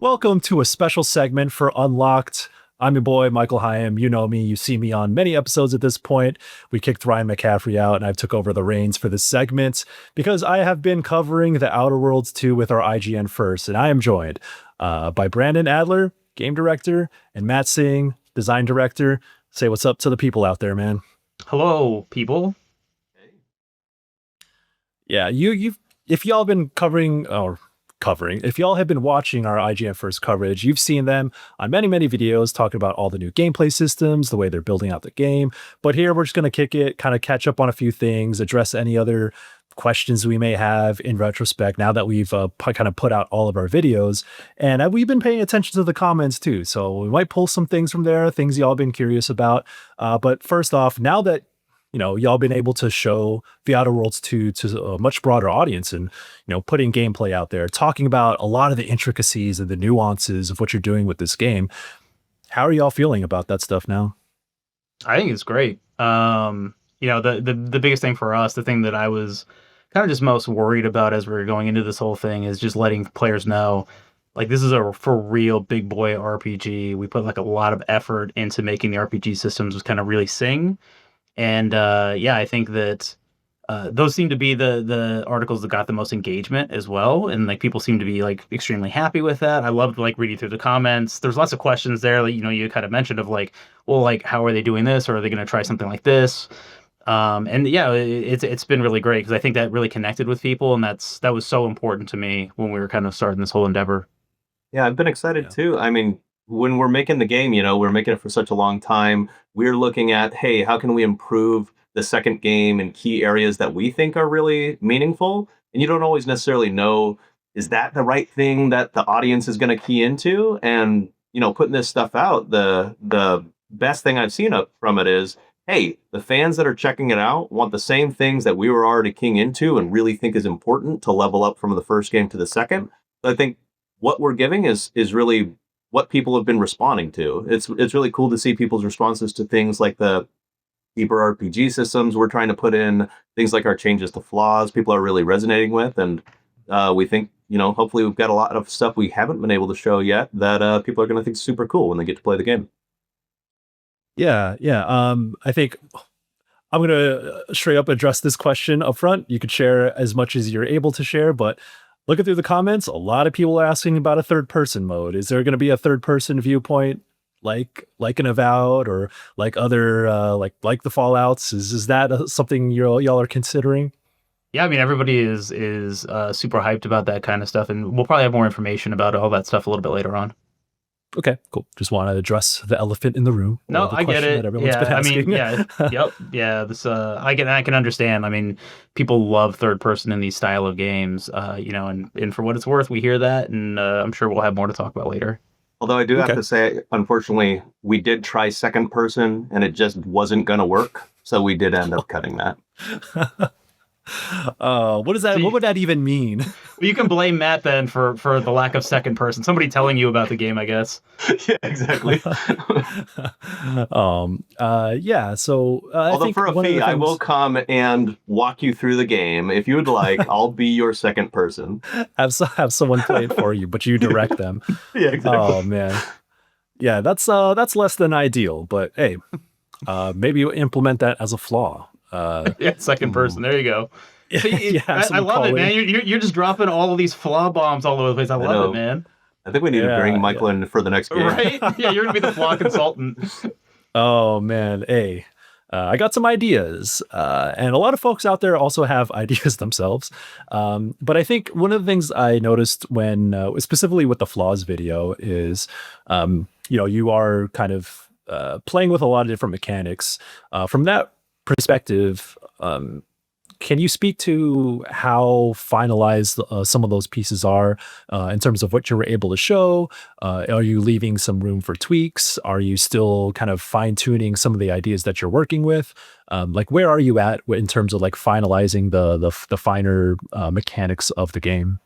Welcome to a special segment for Unlocked. I'm your boy, Michael Higham. You know me. You see me on many episodes at this point. We kicked Ryan McCaffrey out, and I took over the reins for this segment because I have been covering The Outer Worlds 2 with our IGN First, and I am joined by Brandon Adler, game director, and Matt Singh, design director. Say what's up to the people out there, man. Hello, people. Yeah, if y'all been if y'all have been watching our IGN First coverage, you've seen them on many videos talking about all the new gameplay systems, the way they're building out the game. But here we're just going to kick it, kind of catch up on a few things, address any other questions we may have in retrospect now that we've kind of put out all of our videos. And we've been paying attention to the comments too. So we might pull some things from there, things y'all been curious about. But first off, now that y'all been able to show The Outer Worlds 2 to a much broader audience and, putting gameplay out there, talking about a lot of the intricacies and the nuances of what you're doing with this game. How are y'all feeling about that stuff now? I think it's great. The biggest thing for us, the thing that I was kind of just most worried about as we were going into this whole thing is just letting players know, like, this is a for real big boy RPG. We put like a lot of effort into making the RPG systems kind of really sing. And I think that those seem to be the articles that got the most engagement as well, and like people seem to be like extremely happy with that. I loved like reading through the comments. There's lots of questions there, like you kind of mentioned of like, well, like how are they doing this, or are they going to try something like this? It's been really great because I think that really connected with people, and that was so important to me when we were kind of starting this whole endeavor. Yeah, I've been excited too. I mean, when we're making the game, we're making it for such a long time. We're looking at, hey, how can we improve the second game in key areas that we think are really meaningful? And you don't always necessarily know, is that the right thing that the audience is going to key into? And, putting this stuff out, the best thing I've seen up from it is, hey, the fans that are checking it out want the same things that we were already keying into and really think is important to level up from the first game to the second. I think what we're giving is really what people have been responding to. It's really cool to see people's responses to things like the deeper RPG systems we're trying to put in, things like our changes to flaws people are really resonating with. And we think, hopefully we've got a lot of stuff we haven't been able to show yet that people are going to think super cool when they get to play the game. Yeah. I think I'm going to straight up address this question up front. You could share as much as you're able to share, but looking through the comments, a lot of people are asking about a third-person mode. Is there going to be a third-person viewpoint like an Avowed or like other like the Fallouts? Is that something y'all are considering? Yeah, I mean everybody is super hyped about that kind of stuff, and we'll probably have more information about all that stuff a little bit later on. Okay, cool. Just want to address the elephant in the room. No, I get it. That everyone's been asking. Yeah. This I can understand. I mean, people love third person in these style of games. And for what it's worth, we hear that, and I'm sure we'll have more to talk about later. Although I do have to say, unfortunately, we did try second person, and it just wasn't going to work. So we did end up cutting that. What is that? So what would that even mean? You can blame Matt then for the lack of second person. Somebody telling you about the game, I guess. Yeah, exactly. Yeah. So, although I think for a fee, I will come and walk you through the game if you would like. I'll be your second person. Have someone play it for you, but you direct them. Yeah, exactly. Oh man. Yeah, that's less than ideal, but hey, maybe you implement that as a flaw. Second person. There you go. Yeah, I love it, man. You're just dropping all of these flaw bombs all over the place. I love it, man. I think we need to bring Michael in for the next game. Right? Yeah, you're gonna be the flaw consultant. Oh man, hey, I got some ideas, and a lot of folks out there also have ideas themselves. But I think one of the things I noticed when, specifically with the flaws video, is, you are kind of playing with a lot of different mechanics. From that perspective, can you speak to how finalized some of those pieces are in terms of what you were able to show? Are you leaving some room for tweaks? Are you still kind of fine-tuning some of the ideas that you're working with? Like, where are you at in terms of like finalizing the finer mechanics of the game?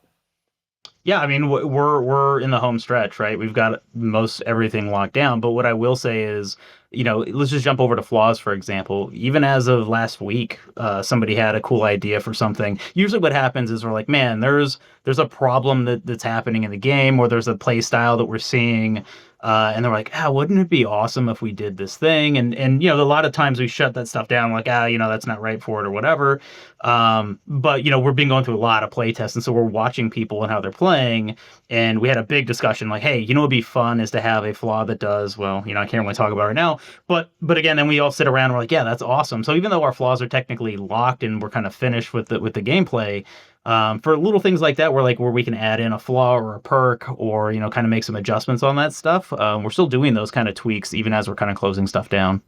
Yeah, I mean we're in the home stretch, right? We've got most everything locked down. But what I will say is, let's just jump over to flaws, for example. Even as of last week, somebody had a cool idea for something. Usually, what happens is we're like, man, there's a problem that's happening in the game, or there's a play style that we're seeing. And they're like, wouldn't it be awesome if we did this thing? And a lot of times we shut that stuff down, like, that's not right for it or whatever. But we've been going through a lot of play tests, and so we're watching people and how they're playing. And we had a big discussion, like, hey, what'd be fun is to have a flaw that does well. I can't really talk about it right now, but again, then we all sit around and we're like, yeah, that's awesome. So even though our flaws are technically locked and we're kind of finished with the gameplay, for little things like that, where we can add in a flaw or a perk, or kind of make some adjustments on that stuff. We're still doing those kind of tweaks even as we're kind of closing stuff down.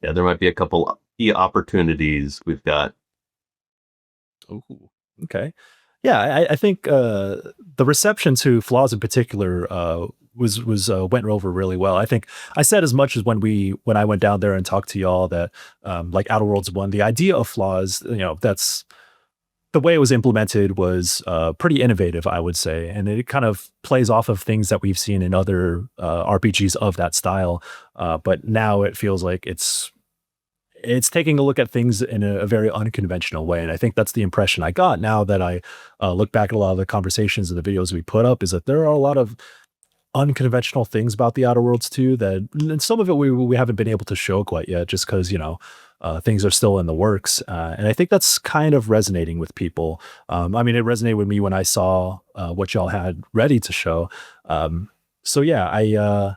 Yeah, there might be a couple key opportunities we've got. Oh, okay. Yeah, I think the reception to flaws in particular was went over really well. I think I said as much as when I went down there and talked to y'all that like Outer Worlds 1, the idea of flaws, that's the way it was implemented was pretty innovative, I would say, and it kind of plays off of things that we've seen in other RPGs of that style. But now it feels like it's taking a look at things in a very unconventional way. And I think that's the impression I got now that I look back at a lot of the conversations and the videos we put up, is that there are a lot of unconventional things about the Outer Worlds too, that and some of it we haven't been able to show quite yet, just because, things are still in the works. And I think that's kind of resonating with people. I mean, it resonated with me when I saw what y'all had ready to show. So yeah, I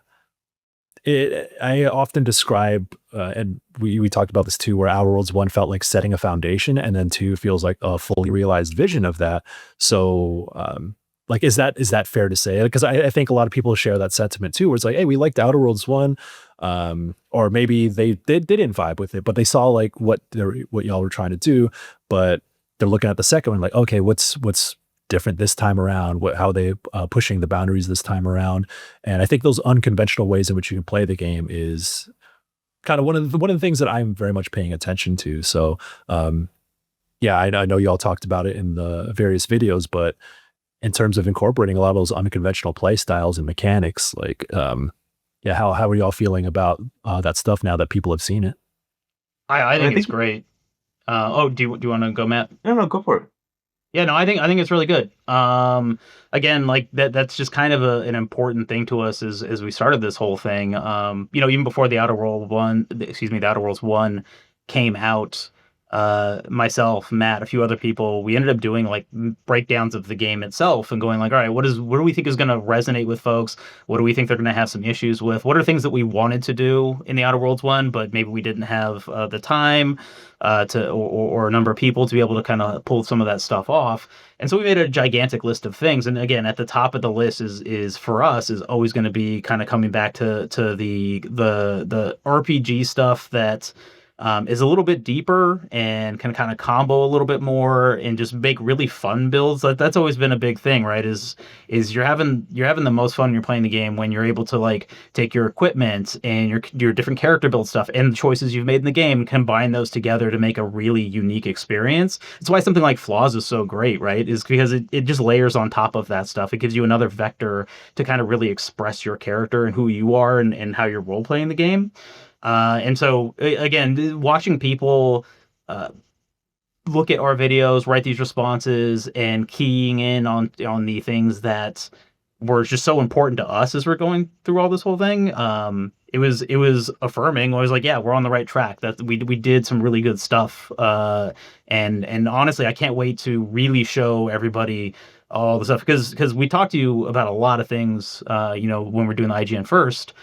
often describe, and we talked about this too, where Outer Worlds 1 felt like setting a foundation, and then 2 feels like a fully realized vision of that. So, like, is that fair to say? Because I think a lot of people share that sentiment too, where it's like, hey, we liked Outer Worlds 1, or maybe they didn't vibe with it, but they saw like what y'all were trying to do, but they're looking at the second one like, okay, what's different this time around, how they pushing the boundaries this time around. And I think those unconventional ways in which you can play the game is kind of one of the things that I'm very much paying attention to. So yeah, I know y'all talked about it in the various videos, but in terms of incorporating a lot of those unconventional play styles and mechanics, like yeah, how are y'all feeling about that stuff now that people have seen it? I think it's great. Do you want to go, Matt? No, go for it. Yeah, no, I think it's really good. Again, like that's just kind of an important thing to us as we started this whole thing. Even before the Outer Worlds 1 came out, myself, Matt, a few other people, we ended up doing like breakdowns of the game itself and going like, all right, what do we think is going to resonate with folks? What do we think they're going to have some issues with? What are things that we wanted to do in the Outer Worlds 1, but maybe we didn't have the time or a number of people to be able to kind of pull some of that stuff off. And so we made a gigantic list of things. And again, at the top of the list is for us is always going to be kind of coming back to the RPG stuff that is a little bit deeper and can kind of combo a little bit more and just make really fun builds. That's always been a big thing, right? Is you're having the most fun when you're playing the game when you're able to like take your equipment and your different character build stuff and the choices you've made in the game, combine those together to make a really unique experience. That's why something like Flaws is so great, right? Is because it just layers on top of that stuff. It gives you another vector to kind of really express your character and who you are and how you're role playing the game. And so again, watching people look at our videos, write these responses, and keying in on the things that were just so important to us as we're going through all this whole thing. It was affirming. I was like, yeah, we're on the right track. That we did some really good stuff. And honestly, I can't wait to really show everybody all the stuff because we talked to you about a lot of things. When we're doing the IGN First.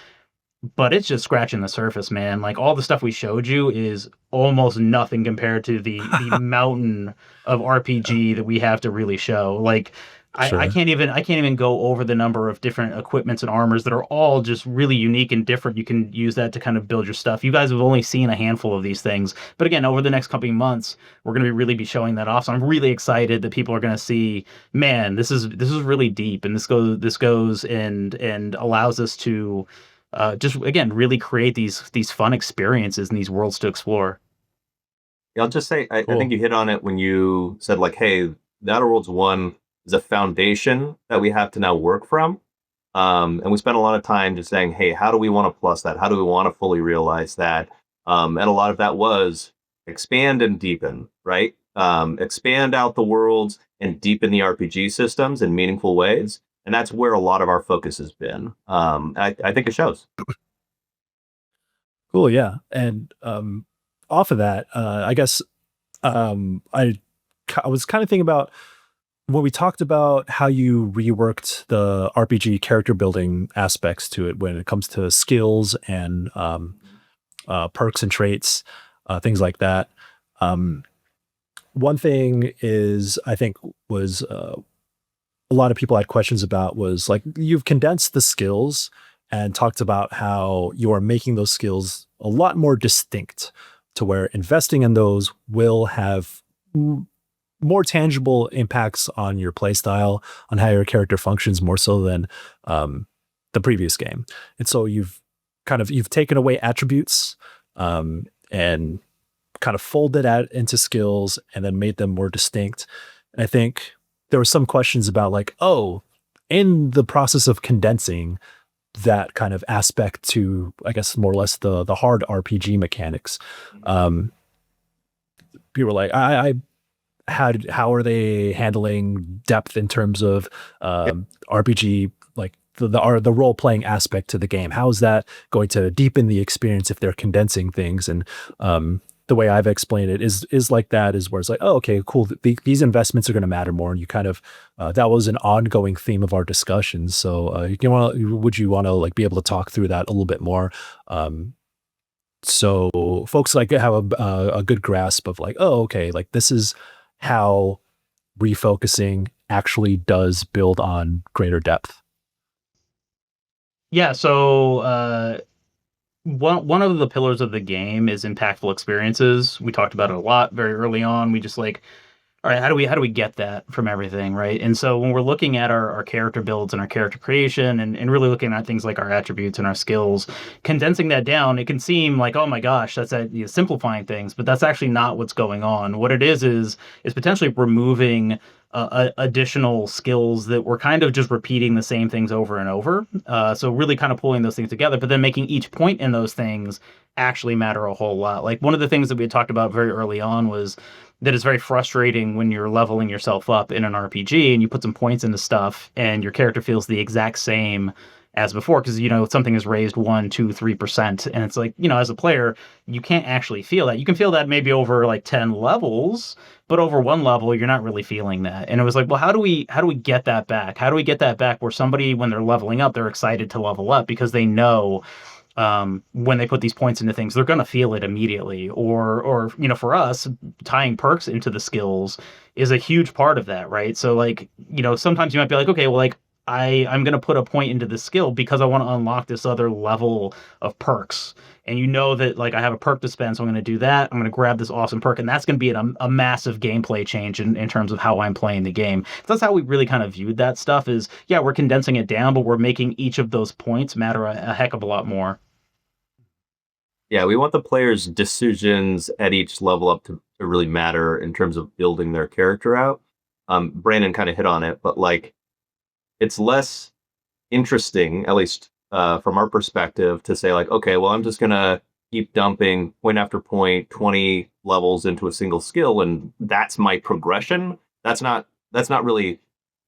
But it's just scratching the surface, man. Like all the stuff we showed you is almost nothing compared to the mountain of RPG that we have to really show. Like Sure. I can't even go over the number of different equipments and armors that are all just really unique and different. You can use that to kind of build your stuff. You guys have only seen a handful of these things, but again, over the next couple of months, we're going to really be showing that off. So I'm really excited that people are going to see, man, this is really deep, and this goes and allows us to just again really create these fun experiences and these worlds to explore. Yeah, I'll just say I Cool. think you hit on it when you said like, hey, the Outer Worlds 1 is a foundation that we have to now work from. And we spent a lot of time just saying, hey, how do we want to plus that? How do we want to fully realize that? And a lot of that was expand and deepen, right? Expand out the worlds and deepen the RPG systems in meaningful ways. And that's where a lot of our focus has been. I think it shows. Cool, yeah. And off of that, I guess I was kind of thinking about when we talked about how you reworked the RPG character building aspects to it when it comes to skills and perks and traits, things like that. One thing is, I think, was a lot of people had questions about was like, you've condensed the skills and talked about how you are making those skills a lot more distinct to where investing in those will have more tangible impacts on your playstyle, on how your character functions more so than the previous game. And so you've taken away attributes and kind of folded out into skills and then made them more distinct. And I think there were some questions about like, oh, in the process of condensing that kind of aspect to, I guess, more or less the hard RPG mechanics, people were like, how are they handling depth in terms of RPG, like the role playing aspect to the game? How is that going to deepen the experience if they're condensing things? And the way I've explained it is like that, is where it's like, oh, okay, cool. These investments are going to matter more. And you kind of, that was an ongoing theme of our discussions. So would you want to like be able to talk through that a little bit more? So folks like have a good grasp of like, oh, okay, like this is how refocusing actually does build on greater depth. Yeah, so one of the pillars of the game is impactful experiences. We talked about it a lot very early on. We just like, all right, how do we get that from everything, right? And so when we're looking at our character builds and our character creation and really looking at things like our attributes and our skills, condensing that down, it can seem like, oh my gosh, that's simplifying things, but that's actually not what's going on. What it is potentially removing additional skills that were kind of just repeating the same things over and over. So really kind of pulling those things together, but then making each point in those things actually matter a whole lot. Like one of the things that we had talked about very early on was that it's very frustrating when you're leveling yourself up in an RPG and you put some points into stuff and your character feels the exact same as before, because something is raised 1, 2, 3%, and it's like, as a player you can't actually feel that. You can feel that maybe over like 10 levels, but over one level you're not really feeling that. And it was like, well, how do we get that back? How do we get that back where somebody, when they're leveling up, they're excited to level up because they know when they put these points into things, they're going to feel it immediately. Or for us, tying perks into the skills is a huge part of that, right? So like, sometimes you might be like, okay, well, like I'm going to put a point into the skill because I want to unlock this other level of perks. And that like I have a perk to spend, so I'm going to do that. I'm going to grab this awesome perk, and that's going to be a massive gameplay change in terms of how I'm playing the game. So that's how we really kind of viewed that stuff is, yeah, we're condensing it down, but we're making each of those points matter a heck of a lot more. Yeah, we want the players' decisions at each level up to really matter in terms of building their character out. Brandon kind of hit on it, but like it's less interesting, at least from our perspective, to say like, okay, well, I'm just gonna keep dumping point after point, 20 levels into a single skill, and that's my progression. That's not really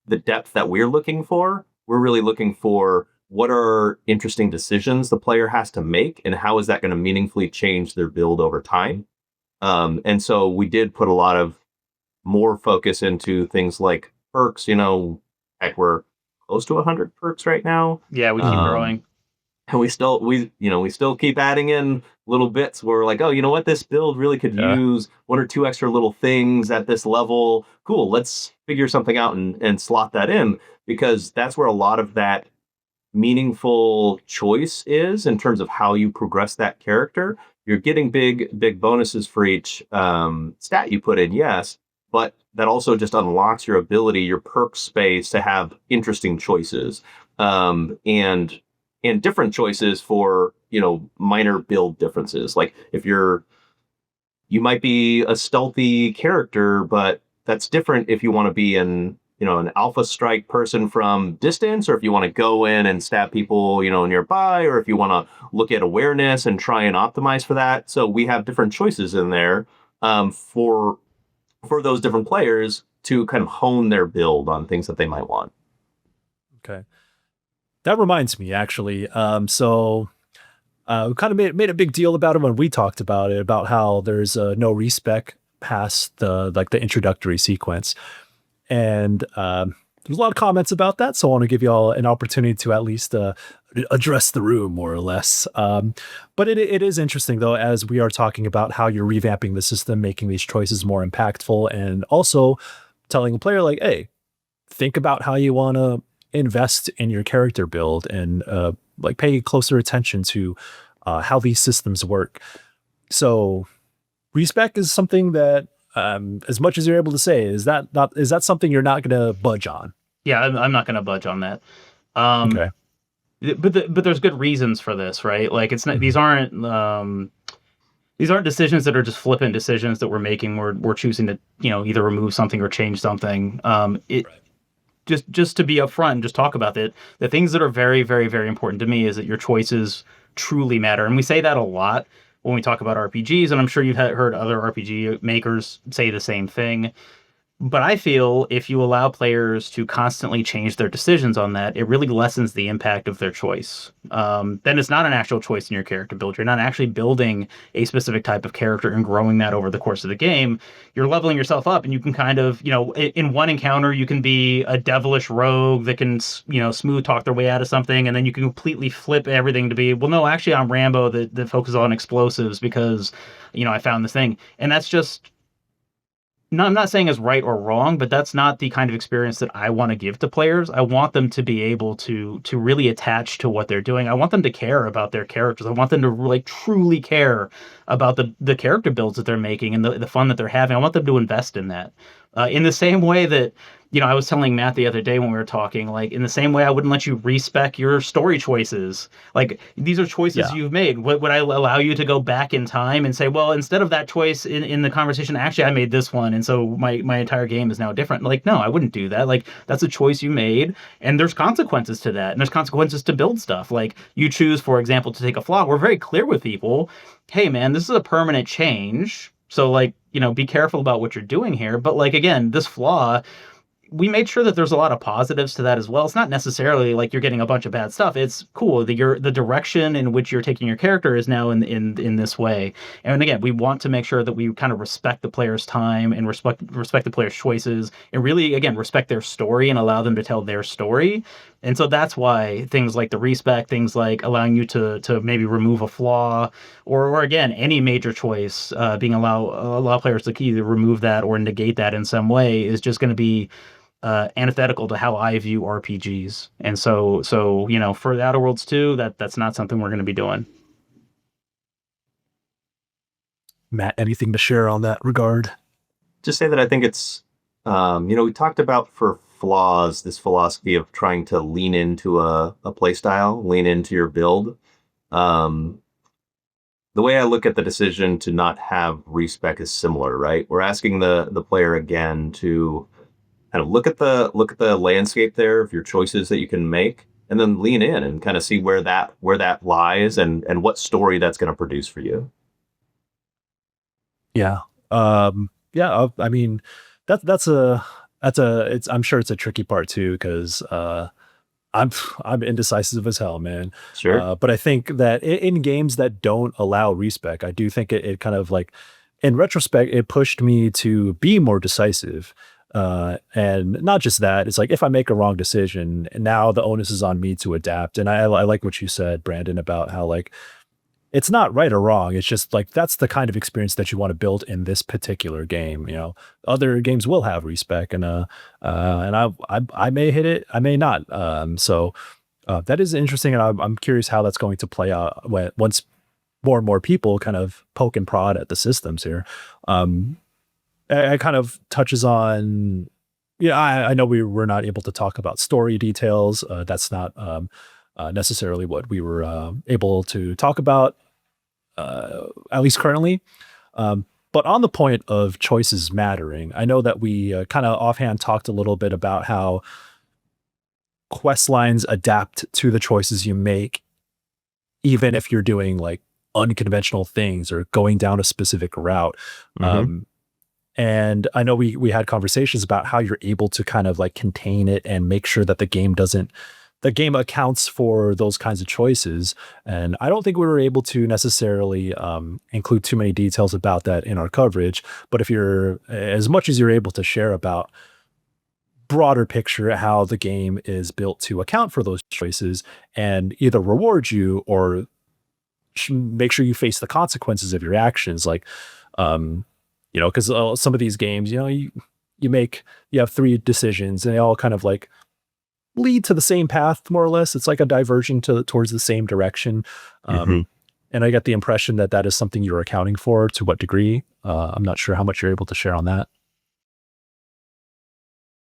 the depth that we're looking for. We're really looking for what are interesting decisions the player has to make, and how is that going to meaningfully change their build over time. And so we did put a lot of more focus into things like perks. Heck, we're close to 100 perks right now. Yeah, we keep growing. And we still keep adding in little bits where we're like, oh, you know what? This build really could use 1 or 2 extra little things at this level. Cool. Let's figure something out and slot that in, because that's where a lot of that meaningful choice is in terms of how you progress that character. You're getting big bonuses for each stat you put in, yes, but that also just unlocks your ability, your perk space, to have interesting choices and different choices for minor build differences. Like if you might be a stealthy character, but that's different if you want to be in an alpha strike person from distance, or if you want to go in and stab people, nearby, or if you want to look at awareness and try and optimize for that. So we have different choices in there for those different players to kind of hone their build on things that they might want. Okay. That reminds me, actually. So we kind of made a big deal about it when we talked about it, about how there's no respec past the introductory sequence. And there's a lot of comments about that. So I want to give you all an opportunity to at least address the room, more or less. But it is interesting, though, as we are talking about how you're revamping the system, making these choices more impactful, and also telling a player, like, hey, think about how you want to invest in your character build and pay closer attention to how these systems work. So respec is something that, as much as you're able to say, is that something you're not going to budge on? Yeah, I'm not going to budge on that. Okay. But there's good reasons for this, right? Like, it's not, these aren't decisions that are just flippant decisions that we're making. We're choosing to, either remove something or change something. Right. Just to be upfront and just talk about it, the things that are very, very, very important to me is that your choices truly matter. And we say that a lot when we talk about RPGs, and I'm sure you've heard other RPG makers say the same thing. But I feel if you allow players to constantly change their decisions on that, it really lessens the impact of their choice. Then it's not an actual choice in your character build. You're not actually building a specific type of character and growing that over the course of the game. You're leveling yourself up, and you can kind of, in one encounter, you can be a devilish rogue that can, smooth talk their way out of something, and then you can completely flip everything to be, well, no, actually, I'm Rambo that focuses on explosives because, I found this thing. And that's just... No, I'm not saying it's right or wrong, but that's not the kind of experience that I want to give to players. I want them to be able to really attach to what they're doing. I want them to care about their characters. I want them to truly care about the character builds that they're making and the fun that they're having. I want them to invest in that. In the same way that, I was telling Matt the other day when we were talking, like, in the same way I wouldn't let you respec your story choices. Like, these are choices you've made. Would I allow you to go back in time and say, well, instead of that choice in the conversation, actually, I made this one, and so my entire game is now different? Like, no, I wouldn't do that. Like, that's a choice you made, and there's consequences to that, and there's consequences to build stuff. Like, you choose, for example, to take a flaw. We're very clear with people, hey, man, this is a permanent change, so, like, be careful about what you're doing here. But, like, again, this flaw, we made sure that there's a lot of positives to that as well. It's not necessarily like you're getting a bunch of bad stuff. It's cool that the direction in which you're taking your character is now in this way. And again, we want to make sure that we kind of respect the player's time and respect the player's choices, and really, again, respect their story and allow them to tell their story. And so that's why things like the respec, things like allowing you to maybe remove a flaw, or again, any major choice, being allow players to either remove that or negate that in some way, is just going to be antithetical to how I view RPGs. And so for the Outer Worlds 2, that's not something we're going to be doing. Matt, anything to share on that regard? Just say that I think it's, we talked about for flaws, this philosophy of trying to lean into a play style, lean into your build. The way I look at the decision to not have respec is similar, right? We're asking the player again to kind of look at the landscape there of your choices that you can make, and then lean in and kind of see where that lies and what story that's going to produce for you. Yeah. Yeah. I mean, I'm sure it's a tricky part too, because I'm indecisive as hell, man. Sure. But I think that in games that don't allow respec, I do think it kind of, like, in retrospect, it pushed me to be more decisive. And not just that, it's like, if I make a wrong decision, now the onus is on me to adapt. And I like what you said, Brandon, about how, like, it's not right or wrong. It's just like, that's the kind of experience that you want to build in this particular game. Other games will have respec, and I may hit it, I may not. So that is interesting, and I'm curious how that's going to play out once more and more people kind of poke and prod at the systems here. It kind of touches on, I know we're not able to talk about story details. That's not necessarily what we were able to talk about, at least currently. But But on the point of choices mattering, I know that we kind of offhand talked a little bit about how quest lines adapt to the choices you make, even if you're doing like unconventional things or going down a specific route. Mhm. And I know we had conversations about how you're able to kind of like contain it and make sure that the game accounts for those kinds of choices. And I don't think we were able to necessarily include too many details about that in our coverage. But if you're, as much as you're able to share about broader picture, how the game is built to account for those choices and either reward you or make sure you face the consequences of your actions. Like, because some of these games, you have three decisions and they all kind of like lead to the same path, more or less. It's like a diversion towards the same direction. Mhm. And I get the impression that that is something you're accounting for. To what degree? I'm not sure how much you're able to share on that.